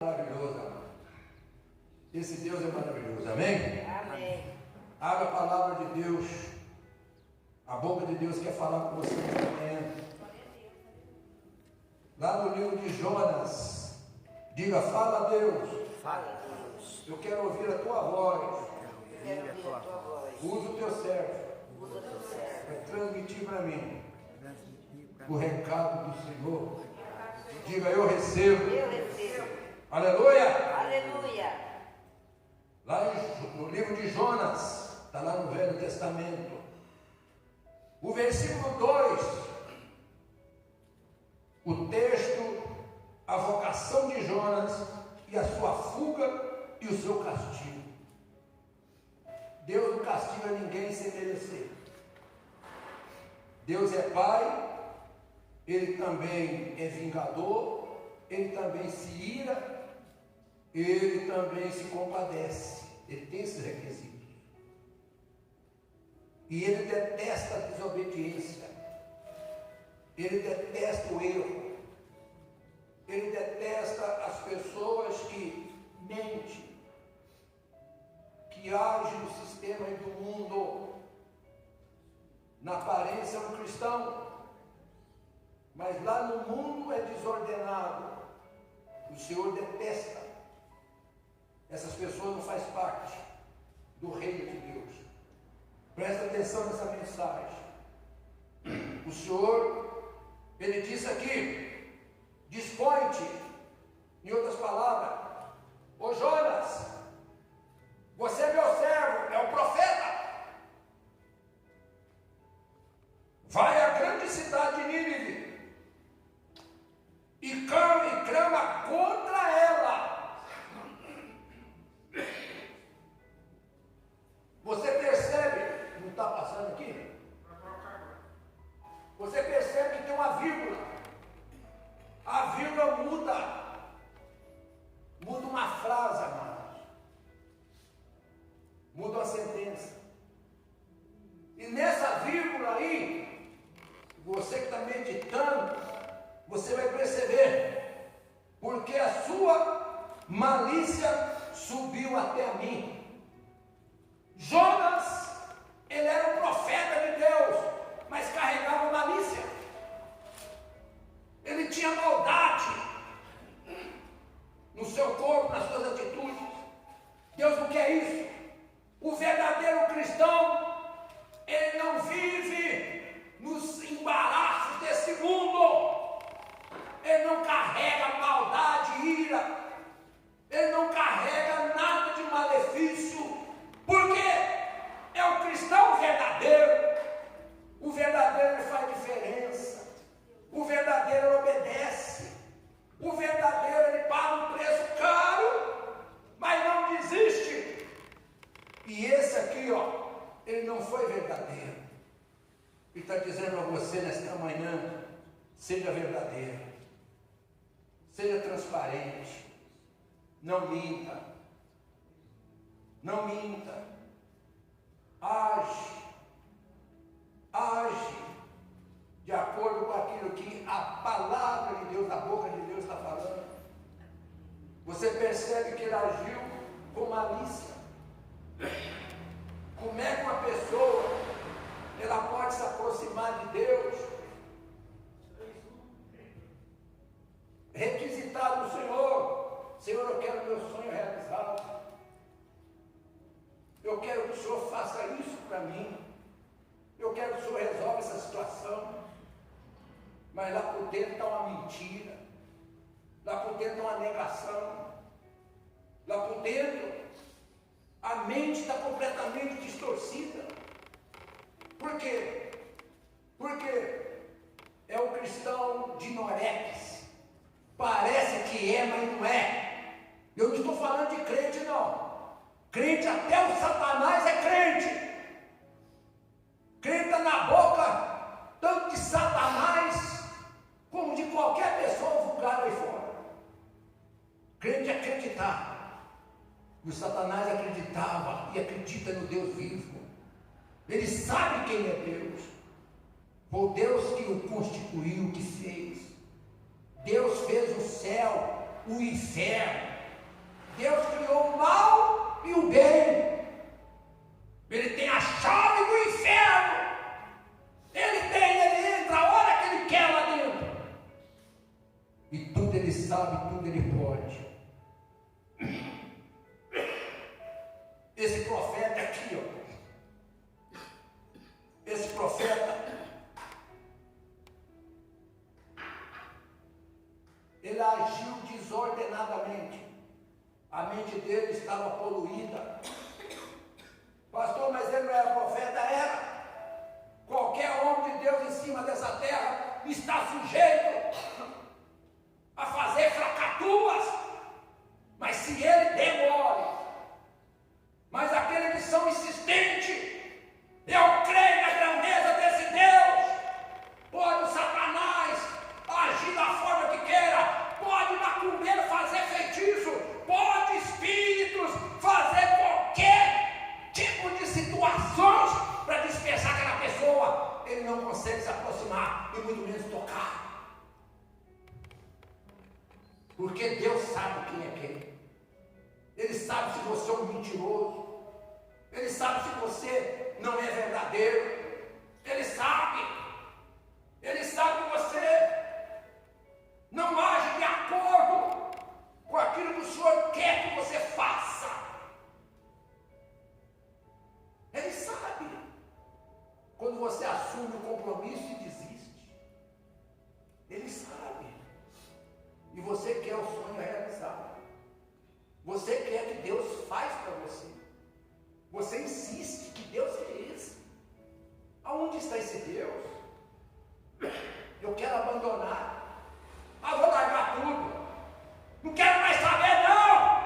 Maravilhoso, amado. Esse Deus é maravilhoso, amém? Amém. Abra a palavra de Deus. A boca de Deus quer falar com você nesta manhã. Lá no livro de Jonas, diga: fala, Deus. Fala, Deus. Eu quero ouvir a tua voz. Eu quero ouvir a tua voz. Usa o teu servo Usa o teu servo. para transmitir para mim o recado do Senhor. Diga: eu recebo. Eu recebo. Aleluia. Aleluia. Lá no livro de Jonas, está lá no Velho Testamento, o versículo 2, o texto, a vocação de Jonas e a sua fuga e o seu castigo. Deus não castiga ninguém sem merecer. Deus é Pai, Ele também é vingador, Ele também se ira, Ele também se compadece. Ele tem esses requisitos. E Ele detesta a desobediência. Ele detesta o erro. Ele detesta as pessoas que mentem, que agem no sistema e do mundo. Na aparência é um cristão, mas lá no mundo é desordenado. O Senhor detesta. Essas pessoas não fazem parte do reino de Deus. Presta atenção nessa mensagem. O Senhor, Ele disse aqui: dispõe-te. Em outras palavras, ô Jonas, você é meu servo, é o profeta. Vai à grande cidade de Nínive e clama contra ela. Você percebe, não está passando aqui? Você percebe que tem uma vírgula. A vírgula muda uma frase, amados. Muda uma sentença. E nessa vírgula aí, você que está meditando, você vai perceber, porque a sua malícia subiu até a mim. Jonas, ele era um profeta de Deus, mas carregava malícia. Ele tinha maldade no seu corpo, nas suas atitudes. Deus não quer isso. O verdadeiro cristão, ele não vive nos embaraços desse mundo. Ele não carrega maldade, ira. Ele não carrega nada de malefício. Porque é o cristão verdadeiro. O verdadeiro ele faz diferença. O verdadeiro ele obedece. O verdadeiro ele paga um preço caro, mas não desiste. E esse aqui, ó, ele não foi verdadeiro. Ele está dizendo a você nesta manhã: seja verdadeiro, seja transparente, não minta. Não minta, age de acordo com aquilo que a palavra de Deus, a boca de Deus está falando. Você percebe que ele agiu com malícia. Como é que uma pessoa ela pode se aproximar de Deus, requisitar do Senhor: Senhor, eu quero meu sonho realizado. Eu quero que o Senhor faça isso para mim. Eu quero que o Senhor resolva essa situação. Mas lá por dentro está uma mentira. Lá por dentro está uma negação. Lá por dentro, a mente está completamente distorcida. Por quê? Porque é o cristão de Norex. Parece que é, mas não é. Eu não estou falando de crente, não. Crente, até o Satanás é crente. Crente está na boca tanto de Satanás como de qualquer pessoa vulgar aí fora. Crente é acreditar. E o Satanás acreditava e acredita no Deus vivo. Ele sabe quem é Deus. Foi Deus que o constituiu, que fez. Deus fez o céu, o inferno. rebelde. Esse profeta aqui, ó. Esse profeta, ele agiu desordenadamente. A mente dele estava poluída. Pastor, mas ele não era profeta? Era. Qualquer homem de Deus em cima dessa terra está sujeito a fazer fracaturas. Mas se ele demore, mas aqueles que são insistentes, eu creio na grandeza desse Deus. Pode o Satanás agir da forma que queira, pode macumbeiro fazer feitiço, pode espíritos fazer qualquer tipo de situações para dispersar aquela pessoa. Ele não consegue se aproximar e muito menos tocar, porque Deus sabe quem é quem. Ele sabe se você é um mentiroso, ele sabe se você não é verdadeiro, ele sabe que você não age de acordo com aquilo que o Senhor quer que você faça. Ele sabe quando você assume o compromisso e desiste. Ele sabe. E você quer o sonho realizado. Você quer que Deus faz para você. Você insiste que Deus é esse. Aonde está esse Deus? Eu quero abandonar. Vou largar tudo. Não quero mais saber, não.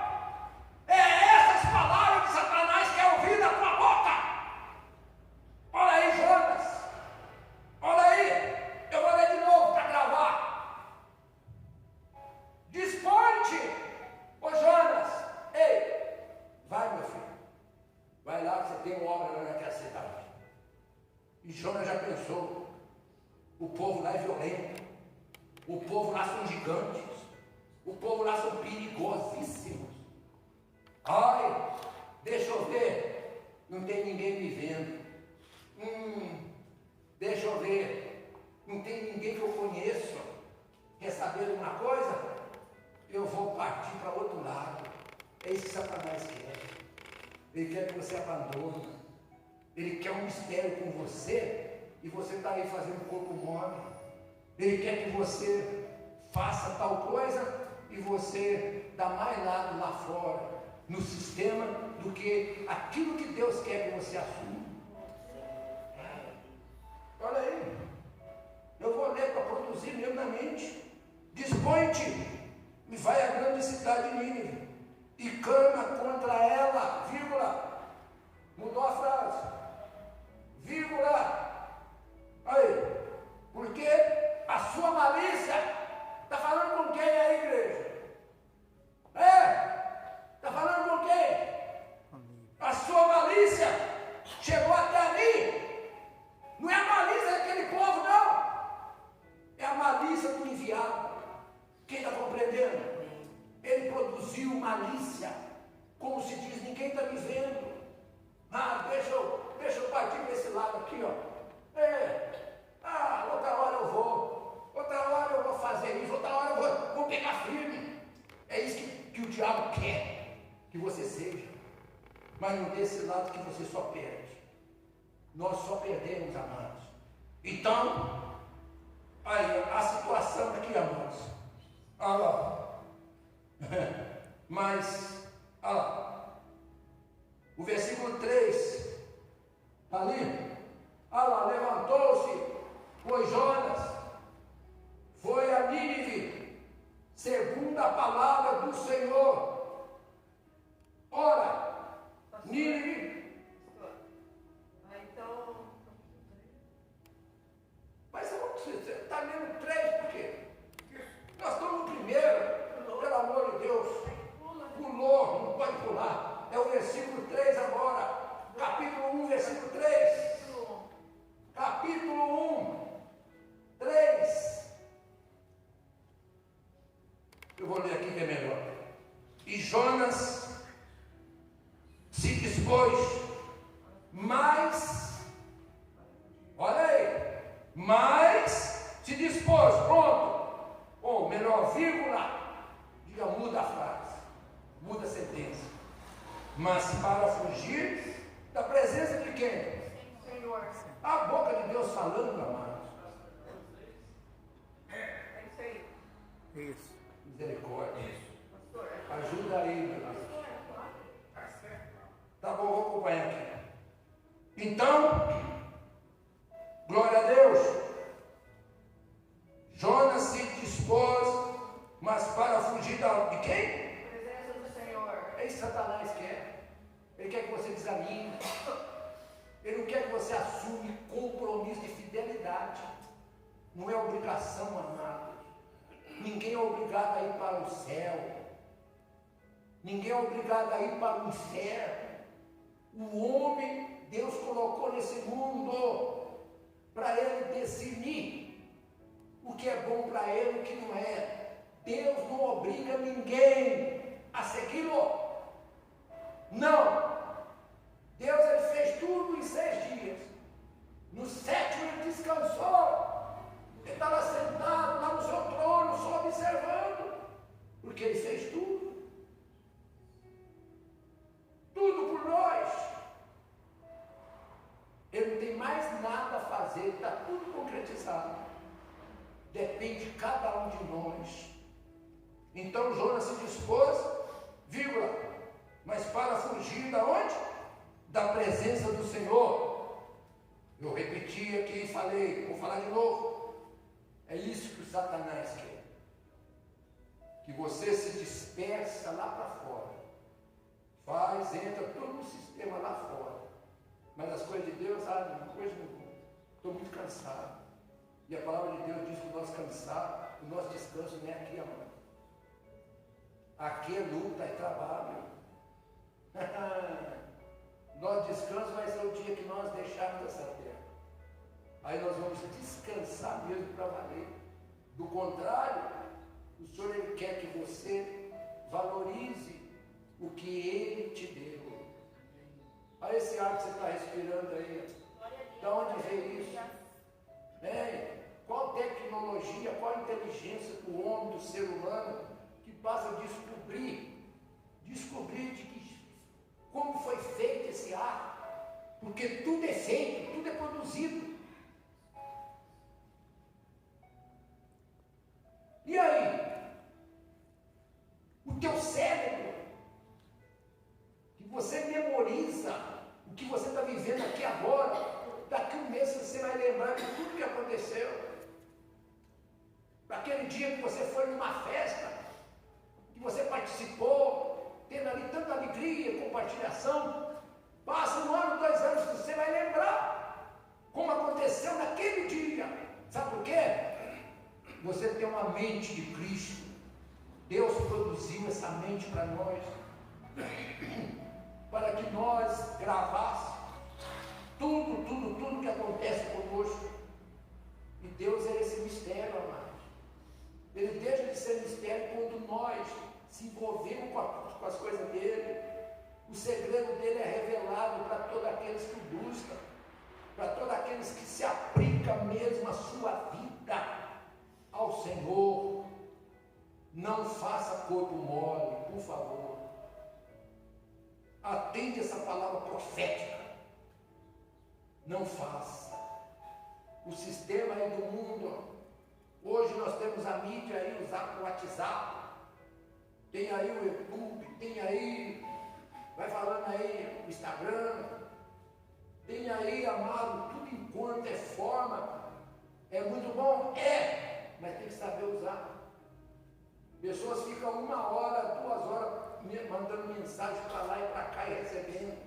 É essas palavras que Satanás quer ouvir da tua boca. Olha aí, Jonas. Olha aí. Eu vou ler de novo para gravar. Dispõe-te, ô Jonas. Ei, vai, meu filho. Vai lá que você tem uma obra naquela cidade. E Jonas já pensou. O povo lá é violento. O povo lá são gigantes. O povo lá são perigosíssimos. Ai, deixa eu ver. Não tem ninguém me vendo. Deixa eu ver. Não tem ninguém que eu conheço. Quer saber de uma coisa? Eu vou partir para outro lado. É isso que Satanás quer. Ele quer que você abandone. Ele quer um mistério com você. E você está aí fazendo corpo mole. Ele quer que você faça tal coisa e você dá mais lado lá fora, no sistema, do que aquilo que Deus quer que você assuma. Olha aí. Eu vou ler para produzir mesmo na mente. Dispõe-te e vai à grande cidade de Nínive e clama contra ela, vírgula. Mudou a frase. Vírgula. Aí, porque a sua malícia está falando com quem aí, igreja? Está falando com quem? A sua malícia chegou até mim. Não é a malícia daquele povo, não. É a malícia do enviado. Quem está compreendendo? Ele produziu malícia. Como se diz, ninguém está me vendo. Deixa eu partir desse lado aqui, ó. Outra hora eu vou. Outra hora eu vou fazer isso. Outra hora eu vou pegar firme. É isso que o diabo quer que você seja. Mas não desse lado que você só perde. Nós só perdemos, amados. Então, aí a situação aqui, amados. Olha lá. Mas, olha lá. O versículo 3. Ali. Olha lá, levantou-se, pois Jonas foi a Nínive, segundo a palavra do Senhor. Ora, Nínive. Mas você está lendo 3 por quê? Nós estamos no primeiro, pelo amor de Deus. Pulou, não pode pular. É o versículo 3 agora. Capítulo 1, versículo 3. Capítulo 1, 3. Eu vou ler aqui que é melhor. E Jonas se dispôs, mas, olha aí, mas se dispôs, pronto. Ou melhor, vírgula, diga, muda a mas para fugir da presença de quem? Senhor. A boca de Deus falando, amados. É isso aí. Isso. Misericórdia. Pastor. Ajuda aí, meu Deus. Tá bom, vou acompanhar aqui. Então, glória a Deus. Jonas se dispôs, mas para fugir de quem? Presença do Senhor. É isso que Satanás quer. Ele quer que você desanime. Ele não quer que você assume compromisso de fidelidade. Não é obrigação, amado. Ninguém é obrigado a ir para o céu. Ninguém é obrigado a ir para o inferno. O homem, Deus colocou nesse mundo para ele decidir o que é bom para ele e o que não é. Deus não obriga ninguém a segui-lo. Não. Deus ele fez tudo em 6 dias. No 7º ele descansou. Ele estava sentado lá no seu trono, só observando. Porque ele fez tudo. Tudo por nós. Ele não tem mais nada a fazer, está tudo concretizado. Depende de cada um de nós. Então Jonas se dispôs, vírgula, mas para fugir da onde? Da presença do Senhor. Eu repeti aqui e falei, vou falar de novo. É isso que o Satanás quer. Que você se dispersa lá para fora. Faz, entra todo no sistema lá fora. Mas as coisas de Deus, estou muito cansado. E a palavra de Deus diz que o nosso cansado, o nosso descanso não é aqui, amado. Aqui é luta, é trabalho. Nosso descanso vai ser o dia que nós deixarmos essa terra. Aí nós vamos descansar mesmo para valer. Do contrário, o Senhor ele quer que você valorize o que Ele te deu. Olha esse ar que você está respirando aí. De onde veio isso? Qual tecnologia, qual inteligência do homem, do ser humano, que passa a descobrir de que, como foi feito esse ar? Porque tudo é feito, tudo é produzido. E aí? O teu cérebro, que você memoriza o que você está vivendo aqui agora, daqui a um mês você vai lembrar de tudo que aconteceu. Daquele dia que você foi numa festa, que você participou, tendo ali tanta alegria, compartilhação. Passa 1 ano, 2 anos, você vai lembrar como aconteceu naquele dia. Sabe por quê? Você tem uma mente de Cristo. Deus produziu essa mente para nós, para que nós gravássemos tudo que acontece conosco. E Deus é esse mistério, amados. Ele deixa de ser mistério quando nós se envolvemos com as coisas dele. O segredo dele é revelado para todos aqueles que o buscam, para todos aqueles que se aplicam mesmo a sua vida ao Senhor. Não faça corpo mole, por favor. Atende essa palavra profética. Não faça. O sistema aí do mundo. Hoje nós temos a mídia aí, o WhatsApp. Tem aí o YouTube, tem aí, vai falando aí, o Instagram. Tem aí, amado, tudo enquanto é forma. É muito bom? É, mas tem que saber usar. Pessoas ficam 1 hora, 2 horas mandando mensagem para lá e para cá e recebendo.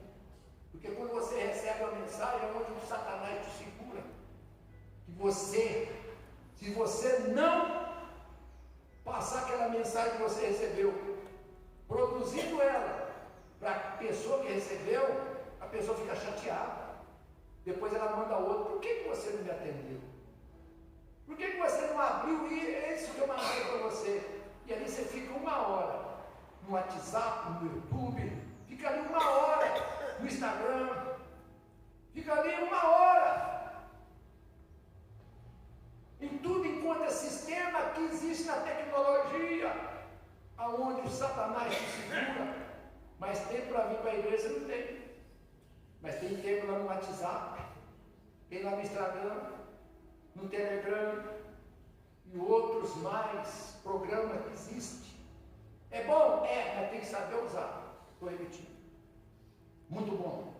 Porque quando você recebe a mensagem, é onde o Satanás te segura. Que você, se você não passar aquela mensagem que você recebeu, produzindo ela para a pessoa que recebeu, a pessoa fica chateada. Depois ela manda outra. Por que você não me atendeu? Por que você não abriu isso que eu mandei para você? E ali você fica 1 hora no WhatsApp, no YouTube, fica ali 1 hora no Instagram, fica ali 1 hora. Em tudo enquanto é sistema que existe na tecnologia, aonde o Satanás te segura. Mas tempo para vir para a igreja não tem. Mas tem tempo lá no WhatsApp, tem lá no Instagram, no Telegram e outros mais programas que existem. É bom? É, mas tem que saber usar. Estou repetindo. Muito bom.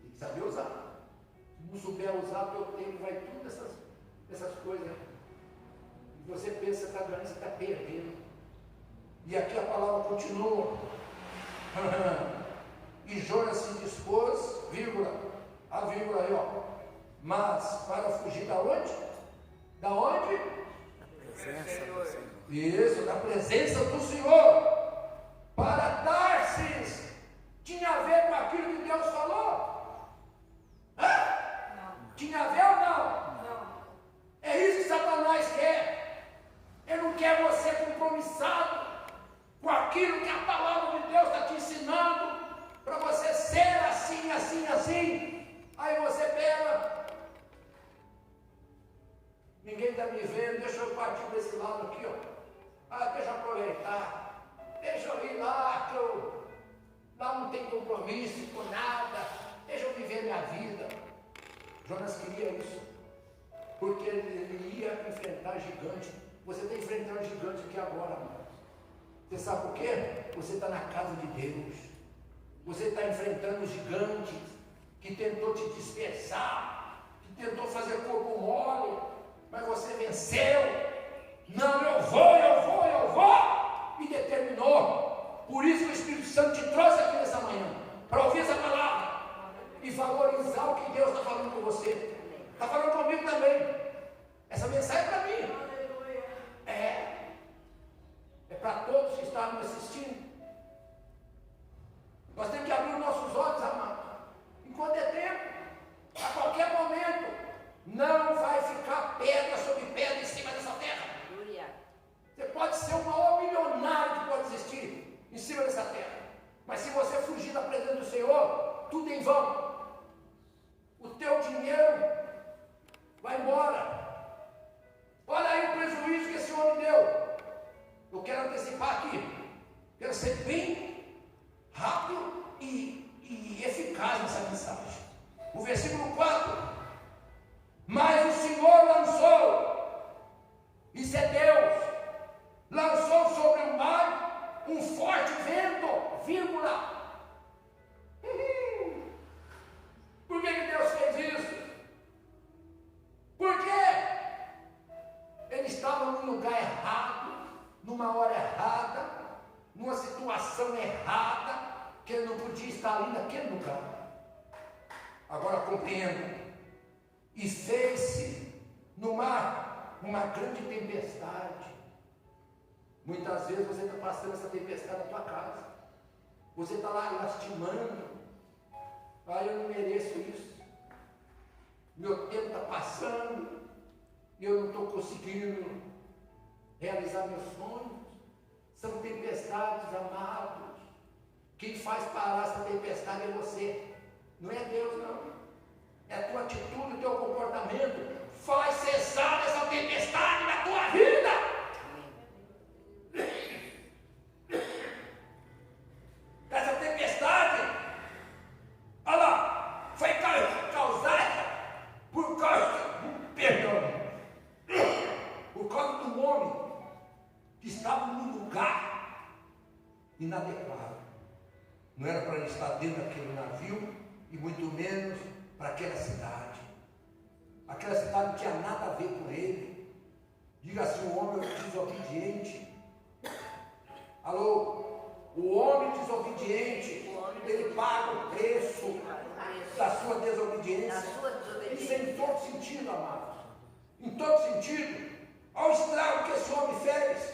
Tem que saber usar. Se não souber usar, teu tempo vai tudo essas coisas. E você pensa que está ganhando, você está perdendo. E aqui a palavra continua. E Jonas se dispôs, vírgula, a vírgula aí, ó. Mas para fugir da onde? Da onde? Presença do Senhor. Isso, da presença do Senhor. Para Tarsis. Tinha a ver com aquilo que Deus falou? Hã? Não. Tinha a ver ou não? Não. É isso que Satanás quer. Ele não quer você compromissado com aquilo que a palavra de Deus está te ensinando, para você ser assim, assim, assim. Aí você pega. Ninguém está me vendo, deixa eu partir desse lado aqui, ó. Deixa eu aproveitar. Deixa eu ir lá, que eu lá não tem compromisso com nada. Deixa eu viver minha vida. Jonas queria isso, porque ele ia enfrentar gigante. Você está enfrentando gigante aqui agora, mano. Você sabe por quê? Você está na casa de Deus. Você está enfrentando gigantes que tentou te dispersar, que tentou fazer corpo mole, mas você venceu. Não, eu vou, e determinou. Por isso que o Espírito Santo te trouxe aqui nessa manhã, para ouvir essa palavra e valorizar o que Deus está falando com você. Está falando comigo também. Essa mensagem é para mim. É para todos que estão me assistindo. Nós temos que abrir os nossos olhos, amados, enquanto é tempo. A qualquer momento não vai ficar pedra sobre pedra em cima dessa terra. Você pode ser o maior milionário que pode existir em cima dessa terra, mas se você fugir da presença do Senhor, tudo em vão. O teu dinheiro vai embora. Olha aí o prejuízo que esse homem deu. Eu quero antecipar aqui. Quero ser bem rápido e eficaz nessa mensagem. O versículo 4. Mas o Senhor lançou, isso é Deus, lançou sobre o mar um forte vento, vírgula. Por que Deus fez isso? Porque ele estava num lugar errado, numa hora errada, numa situação errada, que ele não podia estar ali naquele lugar. Agora compreendo. E fez-se no mar uma grande tempestade. Muitas vezes você está passando essa tempestade na tua casa. Você está lá lastimando. Eu não mereço isso. Meu tempo está passando e eu não estou conseguindo realizar meus sonhos. São tempestades, amados. Quem faz parar essa tempestade é você. Não é Deus, não. É a tua atitude, o teu comportamento. Faz cessar essa tempestade na tua vida. Essa tempestade, olha lá, foi causada por causa do homem que estava num lugar inadequado. Não era para ele estar dentro daquele navio e muito menos para aquela cidade. Aquela cidade não tinha nada a ver com ele. Diga assim: o homem desobediente. Alô? O homem desobediente, ele paga o preço da sua desobediência. Isso é em todo sentido, amados. Em todo sentido. Olha o estrago que esse homem fez.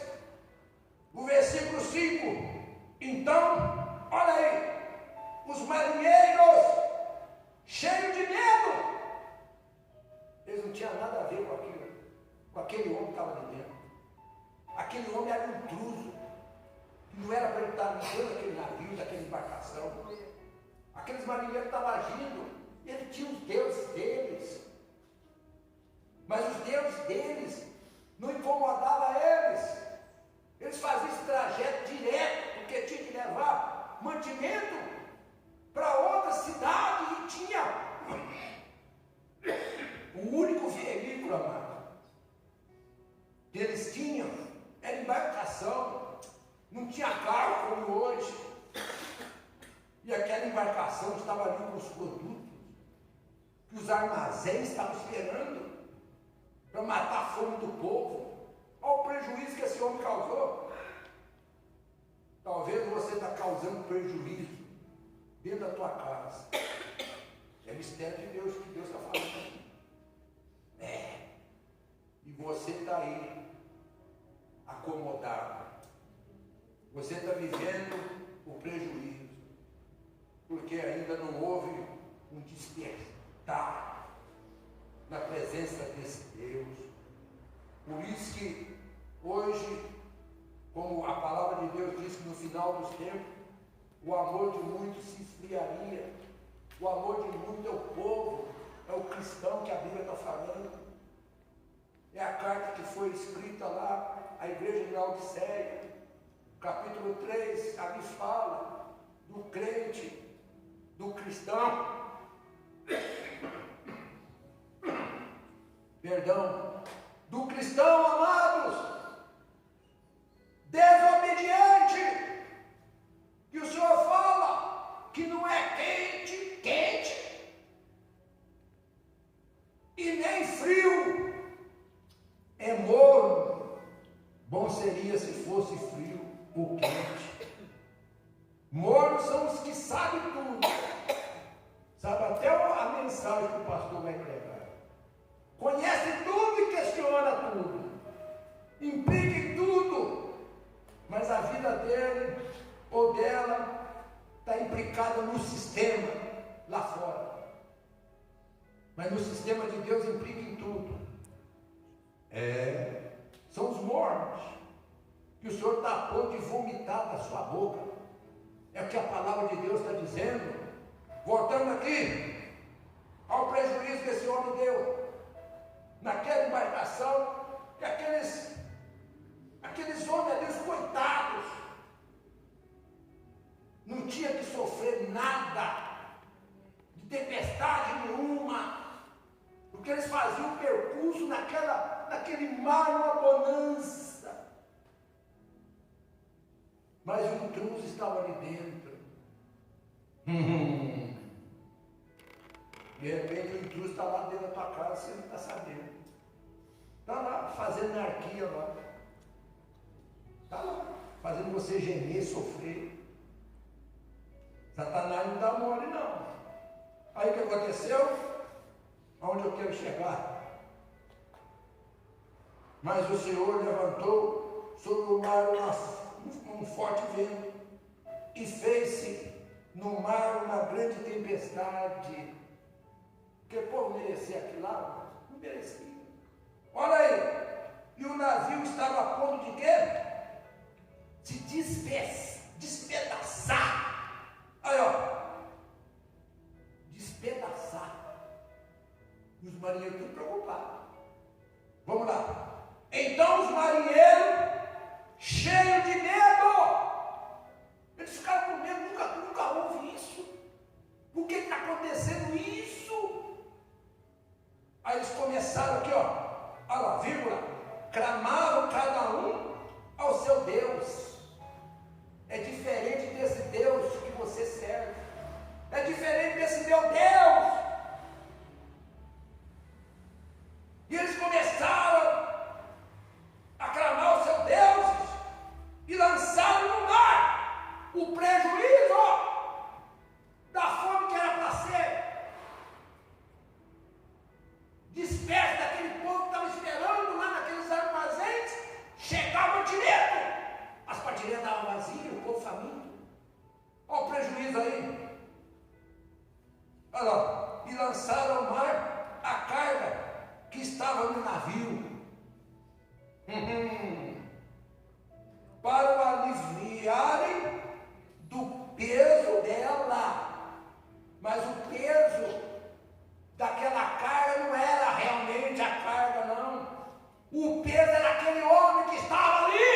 O versículo 5. Então, olha aí, os marinheiros, cheios de medo, eles não tinham nada a ver com aquilo, com aquele homem que estava ali dentro. Aquele homem era um intruso. Não era para ele estar ligando aquele navio, daquela embarcação. Aqueles marinheiros estavam agindo, ele tinha os deuses deles. Mas os deuses deles não incomodavam eles. Eles faziam esse trajeto direto, porque tinha que levar mantimento embarcação estava ali com os produtos, que os armazéns estavam esperando para matar a fome do povo. Olha o prejuízo que esse homem causou. Talvez você está causando prejuízo dentro da tua casa. É mistério de Deus que Deus está falando. E você está aí, acomodado. Você está vivendo o prejuízo, porque ainda não houve um despertar na presença desse Deus. Por isso que hoje, como a palavra de Deus diz que no final dos tempos, o amor de muitos se esfriaria. O amor de muitos é o povo, é o cristão que a Bíblia está falando. É a carta que foi escrita lá, à igreja de Laodiceia, capítulo 3, ali fala do crente, do cristão, perdão, do cristão, amados, desobediente, que o Senhor fala que não é quente, e nem frio, é morno. Bom seria se fosse frio ou quente. Mornos são os que sabem tudo, sabe até a mensagem que o pastor vai pregar, conhece tudo e questiona tudo, implica em tudo, mas a vida dele ou dela está implicada no sistema lá fora. Mas no sistema de Deus implica em tudo. São os mornos que o Senhor está a ponto de vomitar da sua boca. É o que a palavra de Deus está dizendo. Voltando aqui ao prejuízo que esse homem deu naquela embarcação, e aqueles homens ali, os coitados, não tinha que sofrer nada de tempestade nenhuma, porque eles faziam o percurso naquele mar, uma bonança. Mas o intruso estava ali dentro. De repente o intruso está lá dentro da tua casa, você não está sabendo. Está lá fazendo anarquia lá. Está lá, fazendo você gemer, sofrer. Satanás não dá mole não. Aí o que aconteceu? Aonde eu quero chegar? Mas o Senhor levantou sobre o mar um forte vento, e fez-se no mar uma grande tempestade. Porque o povo merecia aquilo lá? Não merecia. Olha aí, e o navio estava a ponto de quê? Se despedaçar. Aí ó, despedaçar. E os marinheiros tudo preocupados. Vamos lá. Então os marinheiros, cheios de medo, eles ficaram com medo, nunca houve isso. Por que está acontecendo isso? Aí eles começaram aqui, ó, olha lá, vírgula, clamavam cada um ao seu Deus. É diferente desse Deus que você serve, é diferente desse meu Deus. E eles começaram a clamar aos seus deuses e lançaram no mar o prejuízo da fome que era para ser dispersa daquele povo que estava esperando lá naqueles armazéns. Chegava direto, as prateleiras estavam vazias, o povo faminto. Olha o prejuízo aí. Olha lá, e lançaram ao mar a carga que estava no navio. Para o aliviarem do peso dela. Mas o peso daquela carga não era realmente a carga, não. O peso era aquele homem que estava ali,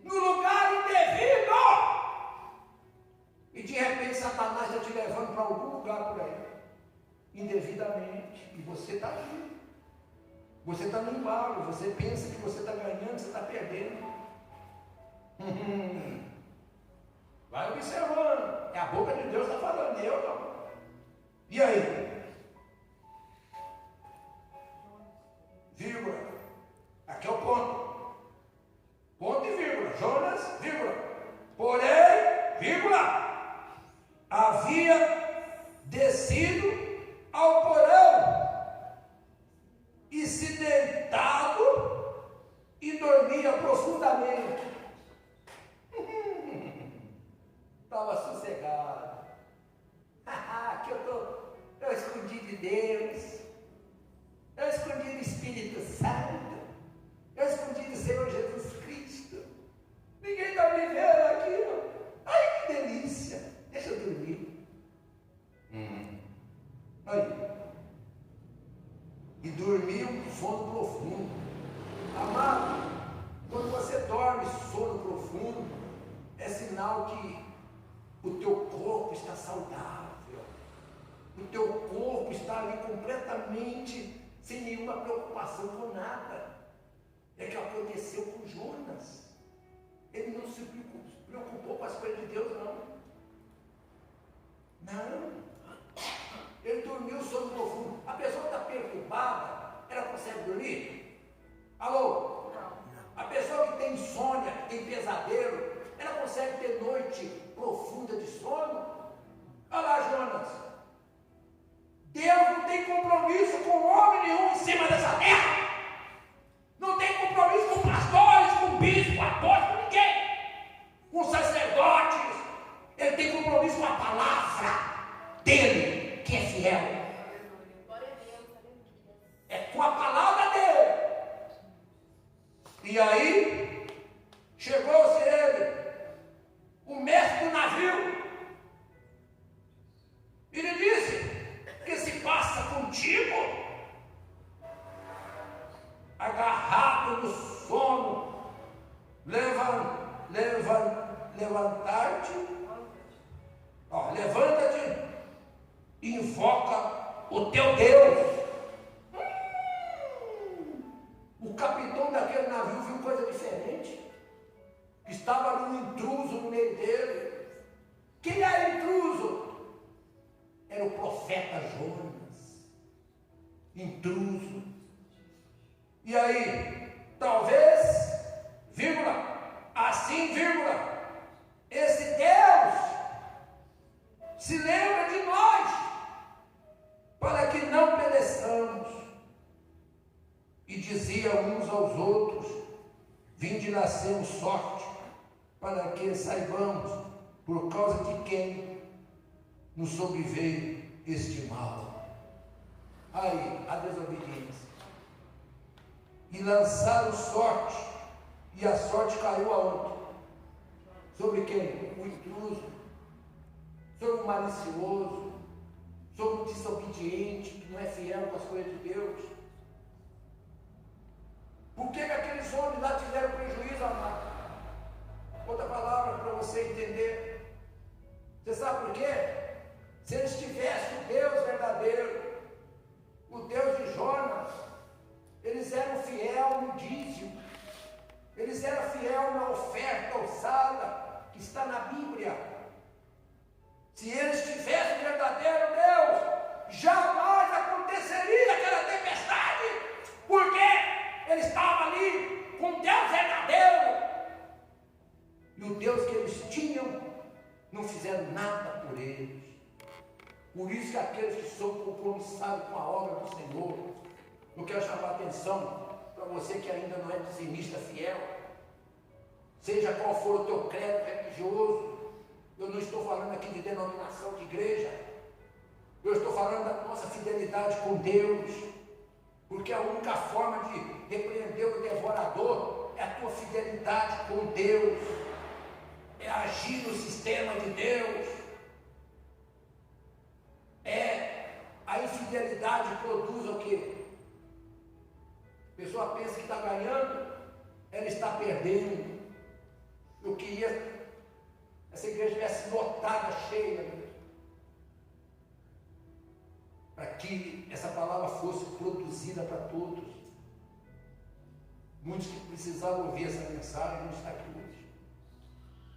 no lugar indevido. E de repente Satanás está te levando para algum lugar por aí, indevidamente, e você está ali. Você está no embalo, você pensa que você está ganhando, você está perdendo. Vai observando, é a boca de E aí? Vírgula. Aqui é o ponto. Ponto e vírgula. Jonas, vírgula. Porém, vírgula, havia descido ao porão e se deitado e dormia profundamente. Estava sossegado. Que eu escondi de Deus, eu escondi do Espírito Santo, eu escondi do Senhor Jesus Cristo. Ninguém está me vendo aqui. Ai, que delícia. Deixa eu dormir. Aí. E dormiu um sono profundo. Amado, quando você dorme sono profundo, é sinal que o teu corpo está saudável. O teu corpo está ali completamente sem nenhuma preocupação com nada. É que aconteceu com Jonas. Ele não se preocupou com as coisas de Deus, não. Não. Ele dormiu sono profundo. A pessoa está perturbada, ela consegue dormir? Alô? A pessoa que tem insônia, que tem pesadelo, ela consegue ter noite profunda de sono? Olha lá, Jonas. Deus não tem compromisso com homem nenhum em cima dessa terra. Não tem compromisso com pastores, com bispos, apóstolos, com ninguém. Com sacerdotes. Ele tem compromisso com a palavra dele, que é fiel. É com a palavra dele. E aí, chegou-se ele, o mestre do navio. Ele disse: que se passa contigo? Agarrado no sono, levantar-te, levanta-te e invoca o teu Deus. O capitão daquele navio viu coisa diferente. Estava um intruso no meio dele. Quem era o intruso? Era o profeta Jonas, intruso. E aí, talvez, vírgula, assim, vírgula, esse Deus se lembra de nós, para que não pereçamos. E dizia uns aos outros: vinde nascemos sorte, para que saibamos por causa de quem nos sobreveio este mal. Aí, a desobediência. E lançaram sorte, e a sorte caiu aonde? Sobre quem? O intruso, sobre o malicioso, sobre o desobediente, que não é fiel com as coisas de Deus. Por que aqueles homens lá tiveram prejuízo, amado? Outra palavra para você entender. Você sabe por quê? Se eles tivessem o Deus verdadeiro, o Deus de Jonas, eles eram fiel no dízimo, eles eram fiel na oferta alçada, que está na Bíblia. Se eles tivessem o verdadeiro Deus, jamais aconteceria aquela tempestade, porque eles estavam ali com Deus verdadeiro. E o Deus que eles tinham, não fizeram nada por eles. Por isso que aqueles que são compromissados com a obra do Senhor, eu quero chamar a atenção para você que ainda não é dizimista fiel, seja qual for o teu credo religioso. Eu não estou falando aqui de denominação de igreja, eu estou falando da nossa fidelidade com Deus, porque a única forma de repreender o devorador é a tua fidelidade com Deus, é agir no sistema de Deus. A infidelidade produz o quê? A pessoa pensa que está ganhando, ela está perdendo. Eu queria essa igreja estivesse lotada, cheia, para que essa palavra fosse produzida para todos. Muitos que precisavam ouvir essa mensagem não estão aqui hoje,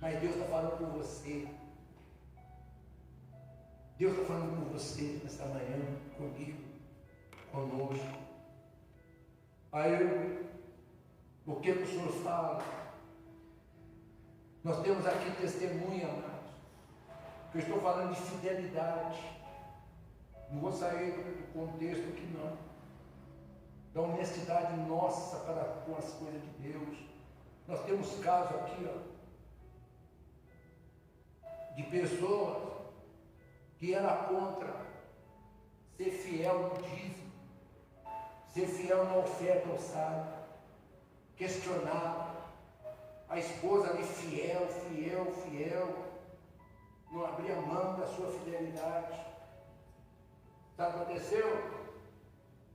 mas Deus está falando com você. Deus está falando com você nesta manhã, comigo, conosco. Aí, o que o Senhor fala? Nós temos aqui testemunha, amados. Eu estou falando de fidelidade. Não vou sair do contexto aqui, não. Da honestidade nossa para com as coisas de Deus. Nós temos casos aqui, ó, de pessoas que eram contra ser fiel no dízimo, ser fiel na oferta alçada, questionava. A esposa ali fiel, não abria mão da sua fidelidade. Sabe o que aconteceu?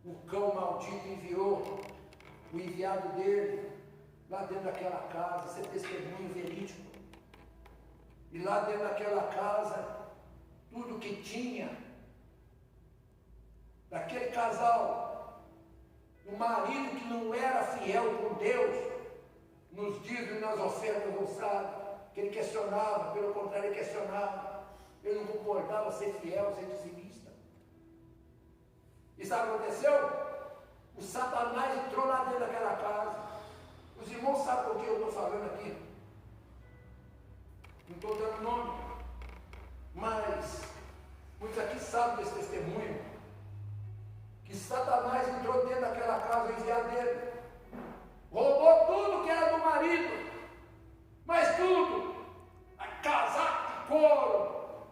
O cão maldito enviou o enviado dele lá dentro daquela casa, isso é testemunho verídico. E lá dentro daquela casa, tudo que tinha, daquele casal, o marido que não era fiel com Deus, nos dízimos e nas ofertas alçadas, que ele questionava, pelo contrário, ele questionava, ele não concordava ser fiel, ser dizimista. E sabe o que aconteceu? O Satanás entrou lá dentro daquela casa. Os irmãos sabem por que eu estou falando aqui. Não estou dando nome, mas muitos aqui sabem desse testemunho, que Satanás entrou dentro daquela casa, o enviado dele, roubou tudo que era do marido, mas tudo, casaco de couro,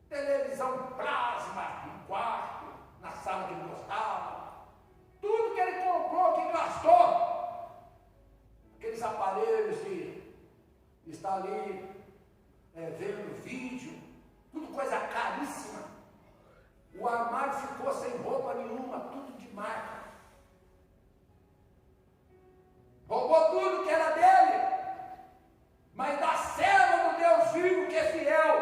televisão plasma no quarto, na sala que ele gostava, tudo que ele comprou, que gastou, aqueles aparelhos de estar ali vendo vídeo, tudo coisa caríssima. O armário ficou sem roupa nenhuma, tudo de marca. Roubou tudo que era dele, mas da serva do Deus vivo que é fiel,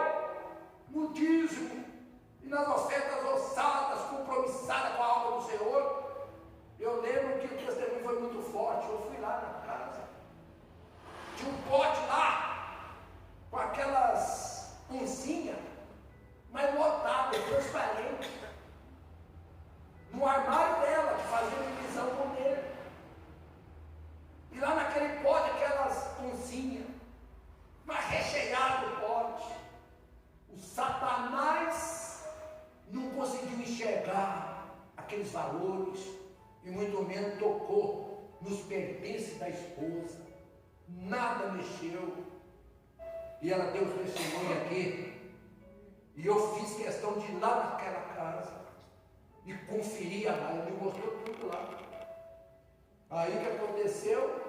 no dízimo e nas ofertas ossadas, compromissada com a alma do Senhor. Eu lembro que o testemunho foi muito forte. Eu fui lá na casa, tinha um pote lá, com aquelas oncinhas, mas lotado, transparente, no armário dela, que fazia divisão com ele. E lá naquele pote, aquelas oncinhas, mas recheado o pote. O Satanás não conseguiu enxergar aqueles valores, e muito menos tocou nos pertences da esposa. Nada mexeu. E ela deu o testemunho aqui. E eu fiz questão de ir lá naquela casa e conferir lá. Ela me mostrou tudo lá. Aí o que aconteceu?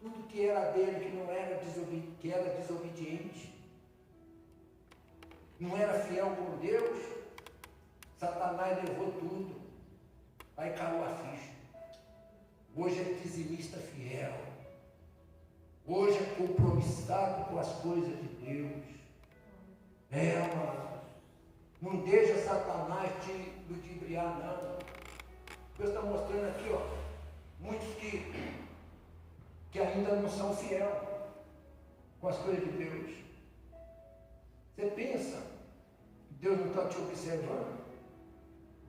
Tudo que era dele, que não era que era desobediente, não era fiel com Deus, Satanás levou tudo. Aí caiu a ficha. Hoje é dizimista fiel. Hoje é compromissado com as coisas de Deus. Amado. Não deixa Satanás te ludibriar, não. Deus está mostrando aqui, ó, muitos que ainda não são fiel com as coisas de Deus. Você pensa que Deus não está te observando?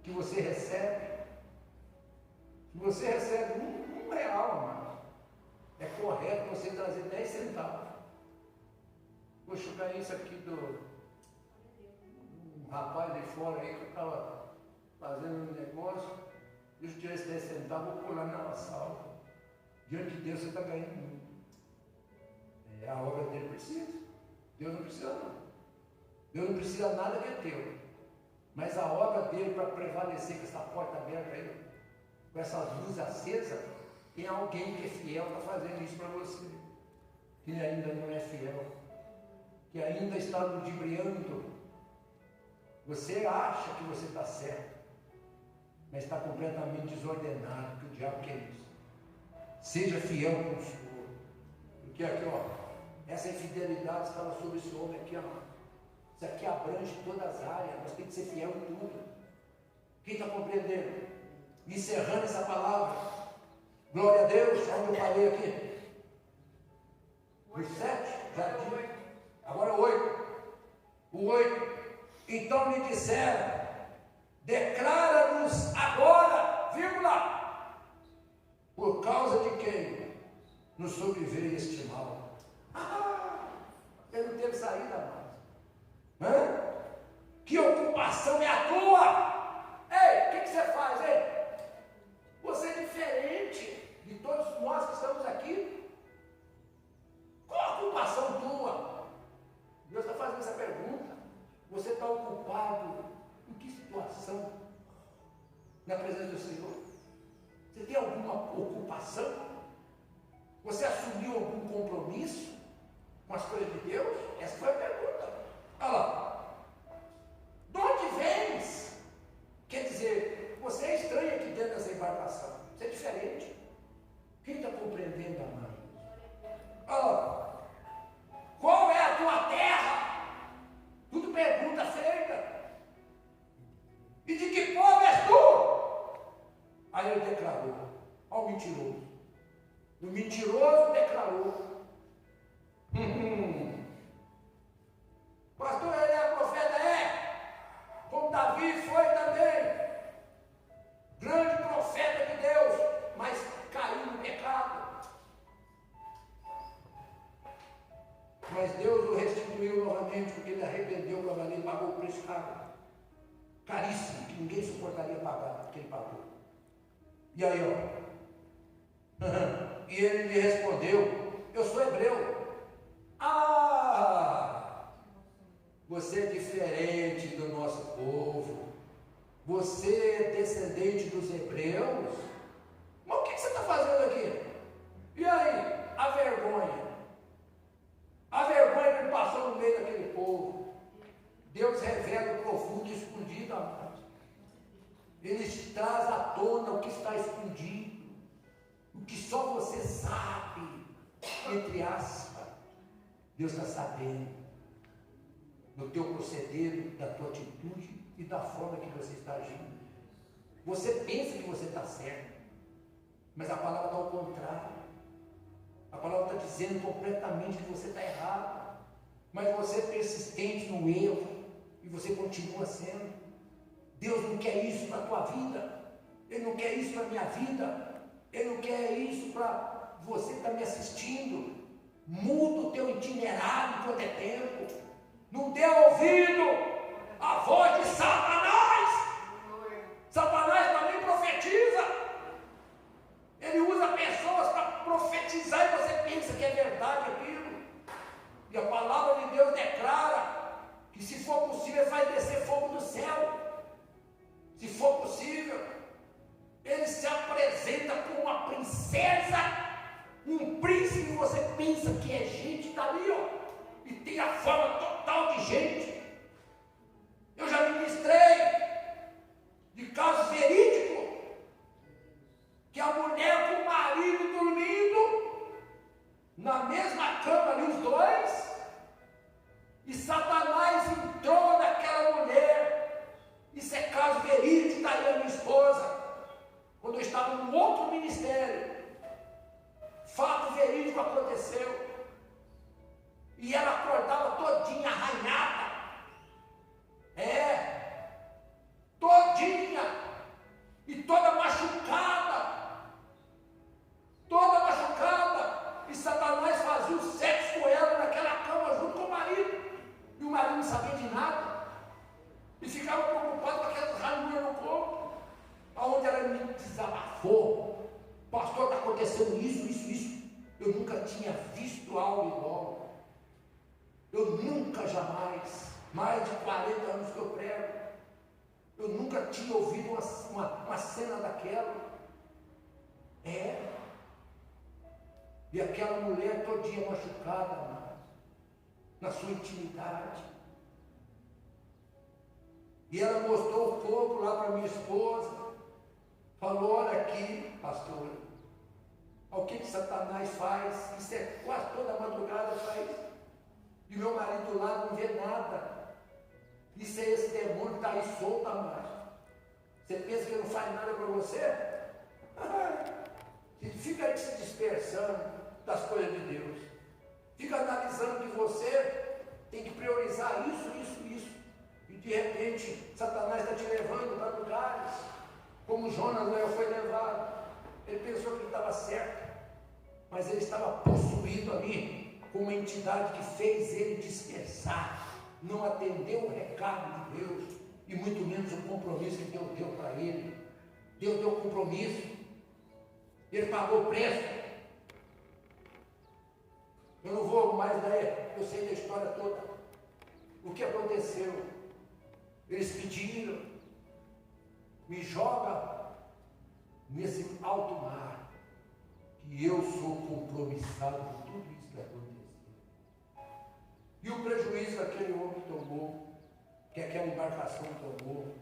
Que você recebe? Se você recebe um real, mano, é correto você trazer 10 centavos. Vou chutar isso aqui um rapaz de fora aí que estava fazendo um negócio. Deixa eu tirar esse 10 centavos, vou pular na salva. Diante de Deus você está ganhando muito. A obra dele precisa. Deus não precisa não. Deus não precisa nada que é teu. Mas a obra dele, para prevalecer com essa porta aberta aí, com essas luzes acesas, tem alguém que é fiel para fazer isso para você. Que ainda não é fiel. Que ainda está ludibriando. Você acha que você está certo, mas está completamente desordenado, que o diabo quer isso. Seja fiel com o Senhor. Porque aqui, ó, essa infidelidade estava sobre esse homem aqui, ó. Isso aqui abrange todas as áreas, nós temos que ser fiel em tudo. Quem está compreendendo? Encerrando essa palavra. Glória a Deus, onde eu falei aqui. Os 7, já disse. Agora 8. O 8. Então me disseram: declara-nos agora, vírgula, por causa de quem nos sobreveio este mal. Ele não teve saída mais. Que ocupação é a tua? Ei, o que você faz, hein? Você é diferente de todos nós que estamos aqui. Qual a ocupação tua? Deus está fazendo essa pergunta. Você está ocupado em que situação na presença do Senhor? Você tem alguma ocupação? Você assumiu algum compromisso com as coisas de Deus? Essa foi a pergunta. Olha lá. De onde vens? Quer dizer, você é estranho aqui dentro dessa embarcação. Você é diferente. Quem está compreendendo, amado? Olha lá. Qual é a tua terra? Tudo pergunta feita. E de que povo és tu? Aí ele declarou ao mentiroso. O mentiroso declarou: pastor, ele é profeta? É. Como Davi foi também. Grande profeta de Deus, mas caiu no pecado. Mas Deus o restituiu novamente, porque ele arrependeu para valer e pagou o preço caro. Caríssimo, que ninguém suportaria pagar, que ele pagou. E aí, ó. E ele lhe respondeu: eu sou hebreu. Você é diferente do nosso povo. Você é descendente dos hebreus. Mas o que você está fazendo aqui? E aí, a vergonha? A vergonha que passou no meio daquele povo. Deus revela o profundo e escondido, amados. Ele traz à tona o que está escondido. O que só você sabe, entre aspas. Deus está sabendo do teu proceder, da tua atitude e da forma que você está agindo. Você pensa que você está certo, mas a palavra está ao contrário. A palavra está dizendo completamente que você está errado, mas você é persistente no erro e você continua sendo. Deus não quer isso para a tua vida. Ele não quer isso para a minha vida. Ele não quer isso para você que está me assistindo. Muda o teu itinerário enquanto é tempo. Não dê ouvido à voz de Satanás. Satanás também profetiza. Ele usa pessoas para profetizar e você pensa que é verdade aquilo. E a palavra de Deus declara que, se for possível, ele vai descer fogo do céu. Se for possível, ele se apresenta como uma princesa, um príncipe que você pensa que é gente, está ali, ó, e tem a forma total de gente. Eu já ministrei de caso verídico, que a mulher com o marido dormindo na mesma cama ali, os dois, e Satanás entrou naquela mulher. Isso é caso verídico, está aí a minha esposa, quando eu estava num outro ministério. Fato verídico aconteceu. E ela acordava todinha arranhada. Todinha. E toda machucada. Toda machucada. E Satanás fazia o sexo com ela naquela cama junto com o marido. E o marido não sabia de nada. E ficava preocupado com aquelas ranhuras no corpo. Aonde ela me desabafou: pastor, está acontecendo isso. Eu nunca tinha visto algo igual. Eu nunca, jamais, mais de 40 anos que eu prego, eu nunca tinha ouvido uma cena daquela. E aquela mulher todinha machucada, na sua intimidade. E ela mostrou o corpo lá para minha esposa. Falou: olha aqui, pastor, o que Satanás faz? Isso é quase toda madrugada faz. E meu marido do lado não vê nada. Isso é esse demônio que está aí solto, amado. Você pensa que ele não faz nada para você? Fica aí se dispersando das coisas de Deus. Fica analisando que você tem que priorizar isso. E de repente Como Jonas foi levado. Ele pensou que estava certo, mas ele estava possuído ali com uma entidade que fez ele dispersar, não atendeu o recado de Deus, e muito menos o compromisso que Deus deu para ele. Deus deu compromisso, ele pagou o preço. Eu não vou mais daí, eu sei da história toda. O que aconteceu? Eles pediram, me joga nesse alto mar, que eu sou compromissado com tudo isso que aconteceu. E o prejuízo que aquele homem tomou, que aquela embarcação tomou,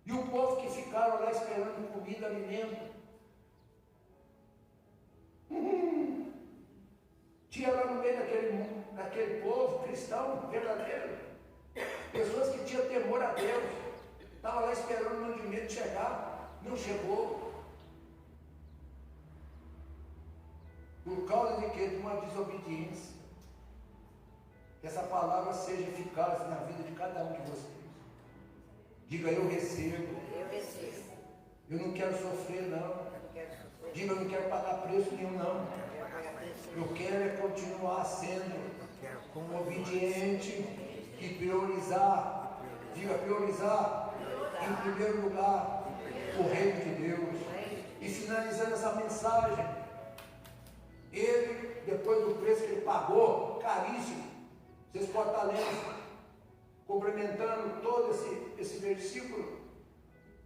e o povo que ficaram lá esperando comida, alimento. Tinha lá no meio daquele povo cristão verdadeiro, pessoas que tinham temor a Deus, estavam lá esperando o mantimento chegar, não chegou. Por causa de quê? De uma desobediência. Que essa palavra seja eficaz na vida de cada um de vocês. Diga, eu recebo. Eu recebo. Eu não quero sofrer, não. Eu não quero sofrer. Diga, eu não quero pagar preço nenhum, não. Eu quero pagar preço. Eu quero é continuar sendo obediente e priorizar. Diga, priorizar em primeiro lugar o reino de Deus. E finalizando essa mensagem, ele, depois do preço que ele pagou, caríssimo, vocês podem estar lendo, complementando todo esse versículo,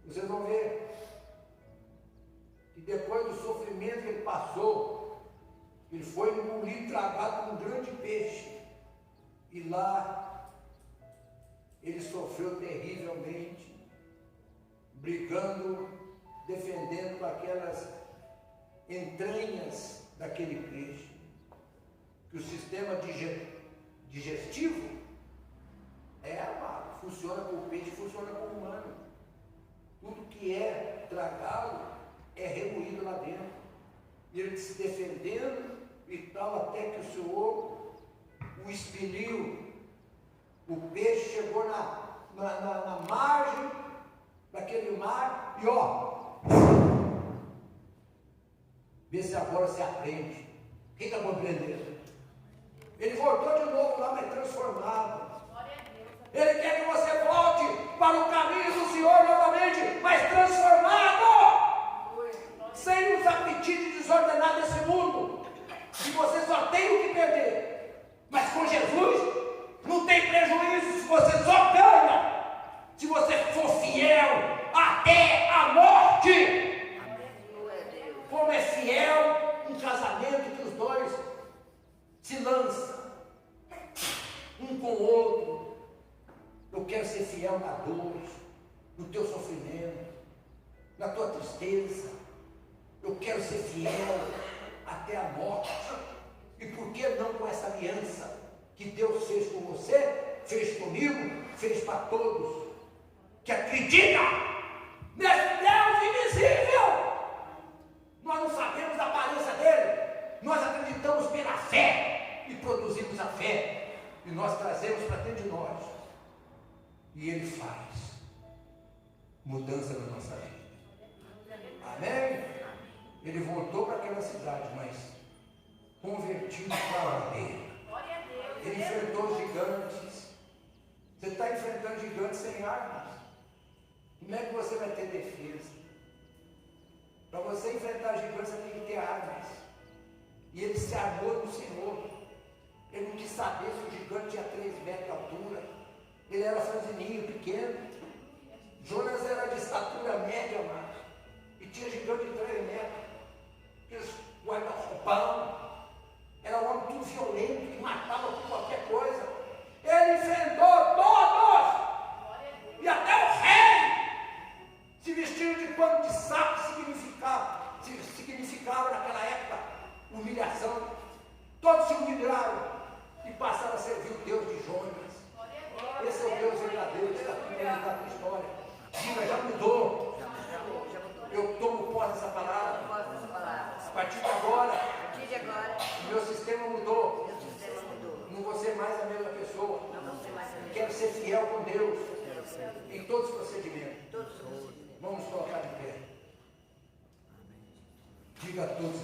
vocês vão ver que depois do sofrimento que ele passou, ele foi engolido, tragado por um grande peixe, e lá ele sofreu terrivelmente, brigando, defendendo aquelas entranhas daquele peixe, que o sistema digestivo funciona com o peixe, funciona com o humano. Tudo que é tragado é remoído lá dentro. E ele se defendendo e tal, até que o Senhor o expeliu. O peixe chegou na margem daquele mar e vê se agora se aprende. Quem está compreendendo? Ele voltou de novo lá, mas transformado. Ele quer que você volte para o caminho do Senhor novamente, mas transformado, sem os apetites desordenados desse mundo. E você só tem o que perder. Mas com Jesus, não tem prejuízo, se você só ganha, se você for fiel até a morte. Como é fiel um casamento que os dois se lançam um com o outro. Eu quero ser fiel na dor, no teu sofrimento, na tua tristeza. Eu quero ser fiel até a morte. E por que não com essa aliança que Deus fez com você, fez comigo, fez para todos, que acredita nesse Deus invisível? Nós não sabemos a aparência dele, nós acreditamos pela fé e produzimos a fé, e nós trazemos para dentro de nós, e ele faz mudança na nossa vida. Amém? Ele voltou para aquela cidade, mas convertido para ele. Ele enfrentou gigantes. Você está enfrentando gigantes sem armas. Como é que você vai ter defesa? Para você enfrentar gigantes, você tem que ter armas. E ele se armou no Senhor. Ele não quis saber se o gigante tinha 3 metros de altura. Ele era franzininho, pequeno. Jonas era de estatura média, mas e tinha gigante de 3 metros. Aqueles guarda-roupão. Era um homem tudo violento, que matava por qualquer coisa. Ele enfrentou todos. E até o rei se vestiram de pano de saco, significava naquela época humilhação. Todos se humilharam e passaram a servir o Deus de Jonas. Esse é o Deus verdadeiro que está aqui na história. Diga, já mudou. Eu tomo posse dessa palavra. A partir de agora, o meu sistema mudou. Não vou ser mais a mesma pessoa. Quero ser fiel com Deus em todos os procedimentos. Vamos colocar de pé. Diga a todos.